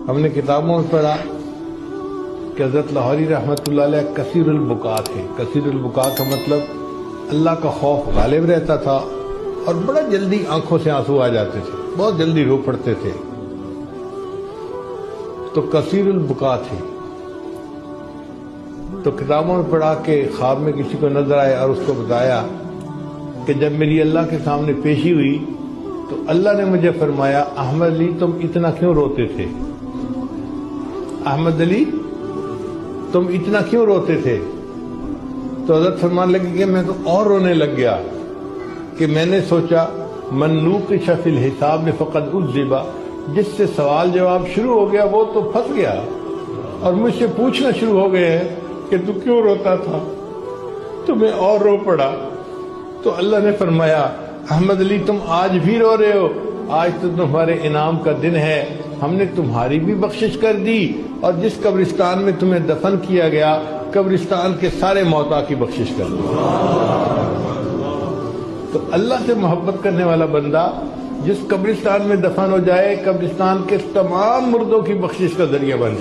ہم نے کتابوں میں پڑھا کہ حضرت لاہوری رحمۃ اللہ علیہ کثیر البکا تھے. کثیر البکا کا مطلب اللہ کا خوف غالب رہتا تھا اور بڑا جلدی آنکھوں سے آنسو آ جاتے تھے، بہت جلدی رو پڑتے تھے. تو کثیر البکا تھے. تو کتابوں میں پڑھا کہ خواب میں کسی کو نظر آئے اور اس کو بتایا کہ جب میری اللہ کے سامنے پیشی ہوئی تو اللہ نے مجھے فرمایا احمد علی تم اتنا کیوں روتے تھے؟ احمد علی تم اتنا کیوں روتے تھے؟ تو حضرت فرمان لگے کہ میں تو اور رونے لگ گیا کہ میں نے سوچا من نوقش فی الحساب نے فقد عذب، جس سے سوال جواب شروع ہو گیا وہ تو پھنس گیا اور مجھ سے پوچھنا شروع ہو گئے ہیں کہ تو کیوں روتا تھا؟ تو میں اور رو پڑا. تو اللہ نے فرمایا احمد علی تم آج بھی رو رہے ہو، آج تو تمہارے انعام کا دن ہے، ہم نے تمہاری بھی بخشش کر دی اور جس قبرستان میں تمہیں دفن کیا گیا قبرستان کے سارے موتا کی بخشش کر دی. تو اللہ سے محبت کرنے والا بندہ جس قبرستان میں دفن ہو جائے قبرستان کے تمام مردوں کی بخشش کا ذریعہ بن جائے.